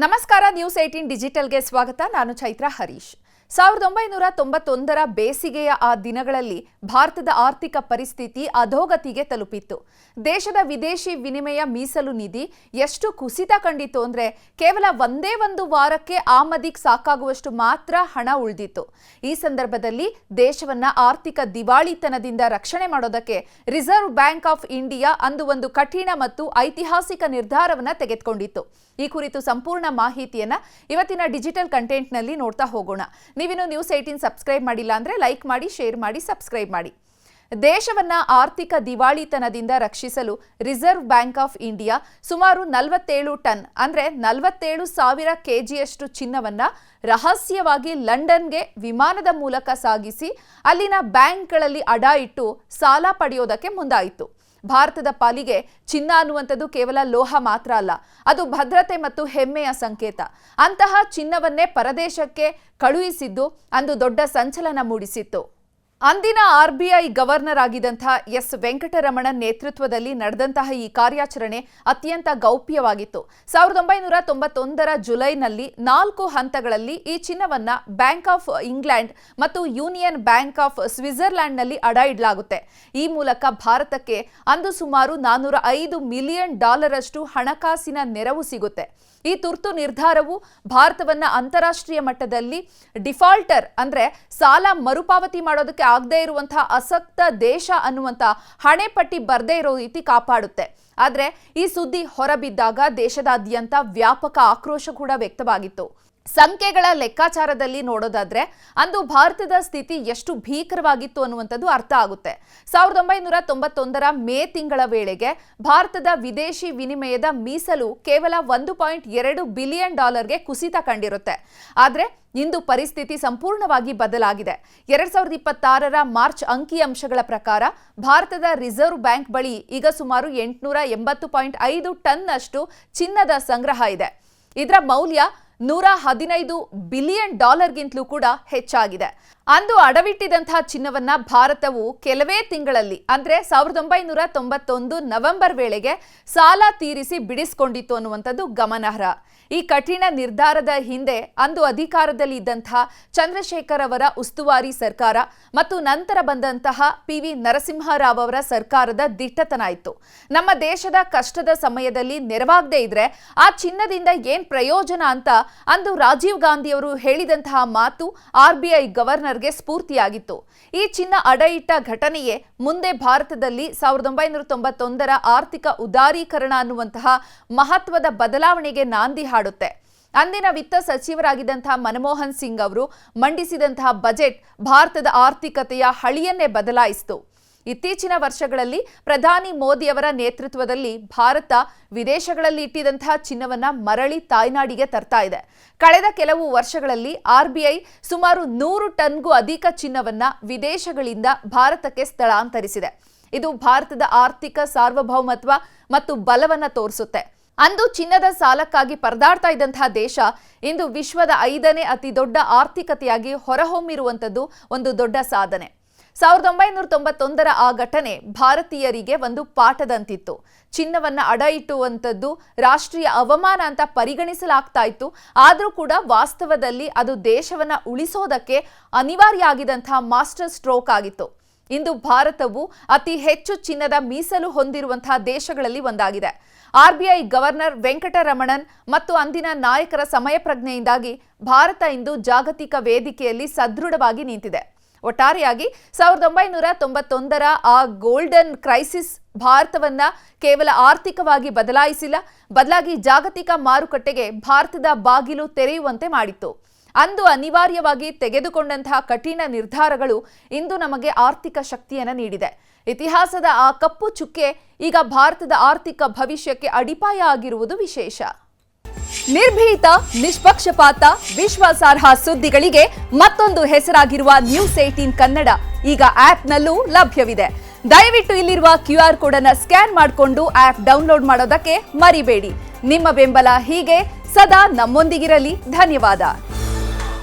ನಮಸ್ಕಾರ ನ್ಯೂಸ್ 18 ಡಿಜಿಟಲ್ಗೆ ಸ್ವಾಗತ. ನಾನು ಚೈತ್ರ ಹರೀಶ್. 1991ರ ಬೇಸಿಗೆಯ ಆ ದಿನಗಳಲ್ಲಿ ಭಾರತದ ಆರ್ಥಿಕ ಪರಿಸ್ಥಿತಿ ಅಧೋಗತಿಗೆ ತಲುಪಿತ್ತು. ದೇಶದ ವಿದೇಶಿ ವಿನಿಮಯ ಮೀಸಲು ನಿಧಿ ಎಷ್ಟು ಕುಸಿತ ಕಂಡಿತು ಅಂದ್ರೆ ಕೇವಲ ಒಂದೇ ಒಂದು ವಾರಕ್ಕೆ ಆಮದಿಗೆ ಸಾಕಾಗುವಷ್ಟು ಮಾತ್ರ ಹಣ ಉಳಿದಿತ್ತು. ಈ ಸಂದರ್ಭದಲ್ಲಿ ದೇಶವನ್ನ ಆರ್ಥಿಕ ದಿವಾಳಿತನದಿಂದ ರಕ್ಷಣೆ ಮಾಡೋದಕ್ಕೆ ರಿಸರ್ವ್ ಬ್ಯಾಂಕ್ ಆಫ್ ಇಂಡಿಯಾ ಅಂದು ಒಂದು ಕಠಿಣ ಮತ್ತು ಐತಿಹಾಸಿಕ ನಿರ್ಧಾರವನ್ನ ತೆಗೆದುಕೊಂಡಿತ್ತು. ಈ ಕುರಿತು ಸಂಪೂರ್ಣ ಮಾಹಿತಿಯನ್ನ ಇವತ್ತಿನ ಡಿಜಿಟಲ್ ಕಂಟೆಂಟ್ ನಲ್ಲಿ ನೋಡ್ತಾ ಹೋಗೋಣ. ನೀವಿನ್ನು ನ್ಯೂಸ್ 18 ಸಬ್ಸ್ಕ್ರೈಬ್ ಮಾಡಿಲ್ಲ ಅಂದ್ರೆ ಲೈಕ್ ಮಾಡಿ, ಶೇರ್ ಮಾಡಿ, ಸಬ್ಸ್ಕ್ರೈಬ್ ಮಾಡಿ. ದೇಶವನ್ನ ಆರ್ಥಿಕ ದಿವಾಳಿತನದಿಂದ ರಕ್ಷಿಸಲು ರಿಸರ್ವ್ ಬ್ಯಾಂಕ್ ಆಫ್ ಇಂಡಿಯಾ ಸುಮಾರು 47 ಟನ್ ಅಂದ್ರೆ 47,000 ಕೆಜಿಯಷ್ಟು ಚಿನ್ನವನ್ನ ರಹಸ್ಯವಾಗಿ ಲಂಡನ್ಗೆ ವಿಮಾನದ ಮೂಲಕ ಸಾಗಿಸಿ ಅಲ್ಲಿನ ಬ್ಯಾಂಕ್ಗಳಲ್ಲಿ ಅಡ ಇಟ್ಟು ಸಾಲ ಪಡೆಯೋದಕ್ಕೆ ಮುಂದಾಯಿತು. ಭಾರತದ ಪಾಲಿಗೆ ಚಿನ್ನ ಅನ್ನುವಂಥದ್ದು ಕೇವಲ ಲೋಹ ಮಾತ್ರ ಅಲ್ಲ, ಅದು ಭದ್ರತೆ ಮತ್ತು ಹೆಮ್ಮೆಯ ಸಂಕೇತ. ಅಂತಹ ಚಿನ್ನವನ್ನೇ ಪರದೇಶಕ್ಕೆ ಕಳುಹಿಸಿದ್ದು ಅಂದು ದೊಡ್ಡ ಸಂಚಲನ ಮೂಡಿಸಿತ್ತು. ಅಂದಿನ RBI ಗವರ್ನರ್ ಆಗಿದ್ದಂತಹ ಎಸ್ ವೆಂಕಟರಮಣನ್ ನೇತೃತ್ವದಲ್ಲಿ ನಡೆದಂತಹ ಈ ಕಾರ್ಯಾಚರಣೆ ಅತ್ಯಂತ ಗೌಪ್ಯವಾಗಿತ್ತು. 1991ರ ಜುಲೈನಲ್ಲಿ 4 ಹಂತಗಳಲ್ಲಿ ಈ ಚಿನ್ನವನ್ನ ಬ್ಯಾಂಕ್ ಆಫ್ ಇಂಗ್ಲೆಂಡ್ ಮತ್ತು ಯೂನಿಯನ್ ಬ್ಯಾಂಕ್ ಆಫ್ ಸ್ವಿಟ್ಜರ್ಲೆಂಡ್ನಲ್ಲಿ ಅಡ ಇಡಲಾಗುತ್ತೆ. ಈ ಮೂಲಕ ಭಾರತಕ್ಕೆ ಅಂದು ಸುಮಾರು $405 ಮಿಲಿಯನ್ ಅಷ್ಟು ಹಣಕಾಸಿನ ನೆರವು ಸಿಗುತ್ತೆ. ಈ ತುರ್ತು ನಿರ್ಧಾರವು ಭಾರತವನ್ನ ಅಂತಾರಾಷ್ಟ್ರೀಯ ಮಟ್ಟದಲ್ಲಿ ಡಿಫಾಲ್ಟರ್ ಅಂದ್ರೆ ಸಾಲ ಮರುಪಾವತಿ ಮಾಡೋದಕ್ಕೆ ಆಗದೇ ಇರುವಂತಹ ಅಸಕ್ತ ದೇಶ ಅನ್ನುವಂಥ ಹಣೆಪಟ್ಟಿ ಬರದೇ ಇರೋ ರೀತಿ ಕಾಪಾಡುತ್ತೆ. ಆದರೆ ಈ ಸುದ್ದಿ ಹೊರಬಿದ್ದಾಗ ದೇಶದಾದ್ಯಂತ ವ್ಯಾಪಕ ಆಕ್ರೋಶ ಕೂಡ ವ್ಯಕ್ತವಾಗಿತ್ತು. ಸಂಖ್ಯೆಗಳ ಲೆಕ್ಕಾಚಾರದಲ್ಲಿ ನೋಡೋದಾದ್ರೆ ಅಂದು ಭಾರತದ ಸ್ಥಿತಿ ಎಷ್ಟು ಭೀಕರವಾಗಿತ್ತು ಅನ್ನುವಂಥದ್ದು ಅರ್ಥ ಆಗುತ್ತೆ. 1991ರ ಮೇ ತಿಂಗಳ ವೇಳೆಗೆ ಭಾರತದ ವಿದೇಶಿ ವಿನಿಮಯದ ಮೀಸಲು ಕೇವಲ $1.2 ಬಿಲಿಯನ್ ಕುಸಿತ ಕಂಡಿರುತ್ತೆ. ಆದರೆ ಇಂದು ಪರಿಸ್ಥಿತಿ ಸಂಪೂರ್ಣವಾಗಿ ಬದಲಾಗಿದೆ. 2026ರ ಮಾರ್ಚ್ ಅಂಕಿಅಂಶಗಳ ಪ್ರಕಾರ ಭಾರತದ ರಿಸರ್ವ್ ಬ್ಯಾಂಕ್ ಬಳಿ ಈಗ ಸುಮಾರು 880.5 ಟನ್ ಅಷ್ಟು ಚಿನ್ನದ ಸಂಗ್ರಹ ಇದೆ. ಇದರ ಮೌಲ್ಯ $115 ಬಿಲಿಯನ್ ಗಿಂತಲೂ ಕೂಡ ಹೆಚ್ಚಾಗಿದೆ. ಅಂದು ಅಡವಿಟ್ಟಿದಂತಹ ಚಿನ್ನವನ್ನ ಭಾರತವು ಕೆಲವೇ ತಿಂಗಳಲ್ಲಿ ಅಂದ್ರೆ 1991 ನವೆಂಬರ್ ವೇಳೆಗೆ ಸಾಲ ತೀರಿಸಿ ಬಿಡಿಸಿಕೊಂಡಿತ್ತು ಅನ್ನುವಂಥದ್ದು ಗಮನಾರ್ಹ. ಈ ಕಠಿಣ ನಿರ್ಧಾರದ ಹಿಂದೆ ಅಂದು ಅಧಿಕಾರದಲ್ಲಿ ಇದ್ದಂತಹ ಚಂದ್ರಶೇಖರ್ ಅವರ ಉಸ್ತುವಾರಿ ಸರ್ಕಾರ ಮತ್ತು ನಂತರ ಬಂದಂತಹ PV ನರಸಿಂಹರಾವ್ ಅವರ ಸರ್ಕಾರದ ದಿಟ್ಟತನ ಇತ್ತು. ನಮ್ಮ ದೇಶದ ಕಷ್ಟದ ಸಮಯದಲ್ಲಿ ನೆರವಾಗದೇ ಇದ್ರೆ ಆ ಚಿನ್ನದಿಂದ ಏನ್ ಪ್ರಯೋಜನ ಅಂತ ಅಂದು ರಾಜೀವ್ ಗಾಂಧಿ ಅವರು ಹೇಳಿದಂತಹ ಮಾತು RBI ಗವರ್ನರ್ಗೆ ಸ್ಫೂರ್ತಿಯಾಗಿತ್ತು. ಈ ಚಿನ್ನ ಅಡ ಇಟ್ಟ ಘಟನೆಯೇ ಮುಂದೆ ಭಾರತದಲ್ಲಿ 1991ರ ಆರ್ಥಿಕ ಉದಾರೀಕರಣ ಅನ್ನುವಂತಹ ಮಹತ್ವದ ಬದಲಾವಣೆಗೆ ನಾಂದಿ ಹಾಡುತ್ತೆ. ಅಂದಿನ ವಿತ್ತ ಸಚಿವರಾಗಿದ್ದಂತಹ ಮನಮೋಹನ್ ಸಿಂಗ್ ಅವರು ಮಂಡಿಸಿದಂತಹ ಬಜೆಟ್ ಭಾರತದ ಆರ್ಥಿಕತೆಯ ಹಳಿಯನ್ನೇ ಬದಲಾಯಿಸಿತು. ಇತ್ತೀಚಿನ ವರ್ಷಗಳಲ್ಲಿ ಪ್ರಧಾನಿ ಮೋದಿ ಅವರ ನೇತೃತ್ವದಲ್ಲಿ ಭಾರತ ವಿದೇಶಗಳಲ್ಲಿ ಇಟ್ಟಿದಂತಹ ಚಿನ್ನವನ್ನ ಮರಳಿ ತಾಯ್ನಾಡಿಗೆ ತರ್ತಾ ಇದೆ. ಕಳೆದ ಕೆಲವು ವರ್ಷಗಳಲ್ಲಿ RBI ಸುಮಾರು 100 ಟನ್ಗೂ ಅಧಿಕ ಚಿನ್ನವನ್ನ ವಿದೇಶಗಳಿಂದ ಭಾರತಕ್ಕೆ ಸ್ಥಳಾಂತರಿಸಿದೆ. ಇದು ಭಾರತದ ಆರ್ಥಿಕ ಸಾರ್ವಭೌಮತ್ವ ಮತ್ತು ಬಲವನ್ನ ತೋರಿಸುತ್ತೆ. ಅಂದು ಚಿನ್ನದ ಸಾಲಕ್ಕಾಗಿ ಪರದಾಡ್ತಾ ಇದ್ದಂತಹ ದೇಶ ಇಂದು ವಿಶ್ವದ 5ನೇ ಅತಿ ದೊಡ್ಡ ಆರ್ಥಿಕತೆಯಾಗಿ ಹೊರಹೊಮ್ಮಿರುವಂಥದ್ದು ಒಂದು ದೊಡ್ಡ ಸಾಧನೆ. 1991ರ ಆ ಘಟನೆ ಭಾರತೀಯರಿಗೆ ಒಂದು ಪಾಠದಂತಿತ್ತು. ಚಿನ್ನವನ್ನ ಅಡ ಇಟ್ಟುವಂಥದ್ದು ರಾಷ್ಟ್ರೀಯ ಅವಮಾನ ಅಂತ ಪರಿಗಣಿಸಲಾಗ್ತಾ ಇತ್ತು. ಆದರೂ ಕೂಡ ವಾಸ್ತವದಲ್ಲಿ ಅದು ದೇಶವನ್ನ ಉಳಿಸೋದಕ್ಕೆ ಅನಿವಾರ್ಯ ಆಗಿದಂತಹ ಮಾಸ್ಟರ್ ಸ್ಟ್ರೋಕ್ ಆಗಿತ್ತು. ಇಂದು ಭಾರತವು ಅತಿ ಹೆಚ್ಚು ಚಿನ್ನದ ಮೀಸಲು ಹೊಂದಿರುವಂತಹ ದೇಶಗಳಲ್ಲಿ ಒಂದಾಗಿದೆ. RBI ಗವರ್ನರ್ ವೆಂಕಟರಮಣನ್ ಮತ್ತು ಅಂದಿನ ನಾಯಕರ ಸಮಯ ಪ್ರಜ್ಞೆಯಿಂದಾಗಿ ಭಾರತ ಇಂದು ಜಾಗತಿಕ ವೇದಿಕೆಯಲ್ಲಿ ಸದೃಢವಾಗಿ ನಿಂತಿದೆ. ಒಟ್ಟಾರೆಯಾಗಿ 1991ರ ಆ ಗೋಲ್ಡನ್ ಕ್ರೈಸಿಸ್ ಭಾರತವನ್ನ ಕೇವಲ ಆರ್ಥಿಕವಾಗಿ ಬದಲಾಯಿಸಿಲ್ಲ, ಬದಲಾಗಿ ಜಾಗತಿಕ ಮಾರುಕಟ್ಟೆಗೆ ಭಾರತದ ಬಾಗಿಲು ತೆರೆಯುವಂತೆ ಮಾಡಿತ್ತು. ಅಂದು ಅನಿವಾರ್ಯವಾಗಿ ತೆಗೆದುಕೊಂಡಂತಹ ಕಠಿಣ ನಿರ್ಧಾರಗಳು ಇಂದು ನಮಗೆ ಆರ್ಥಿಕ ಶಕ್ತಿಯನ್ನು ನೀಡಿದೆ. ಇತಿಹಾಸದ ಆ ಕಪ್ಪು ಚುಕ್ಕೆ ಈಗ ಭಾರತದ ಆರ್ಥಿಕ ಭವಿಷ್ಯಕ್ಕೆ ಅಡಿಪಾಯ ಆಗಿರುವುದು ವಿಶೇಷ. ನಿರ್ಭೀತ, ನಿಷ್ಪಕ್ಷಪಾತ, ವಿಶ್ವಾಸಾರ್ಹ ಸುದ್ದಿಗಳಿಗೆ ಮತ್ತೊಂದು ಹೆಸರಾಗಿರುವ ನ್ಯೂಸ್ 18 ಕನ್ನಡ ಈಗ ಆಪ್ನಲ್ಲೂ ಲಭ್ಯವಿದೆ. ದಯವಿಟ್ಟು ಇಲ್ಲಿರುವ QR ಕೋಡ್ ಅನ್ನು ಸ್ಕ್ಯಾನ್ ಮಾಡಿಕೊಂಡು ಆಪ್ ಡೌನ್ಲೋಡ್ ಮಾಡೋದಕ್ಕೆ ಮರಿಬೇಡಿ. ನಿಮ್ಮ ಬೆಂಬಲ ಹೀಗೆ ಸದಾ ನಮ್ಮೊಂದಿಗಿರಲಿ. ಧನ್ಯವಾದ.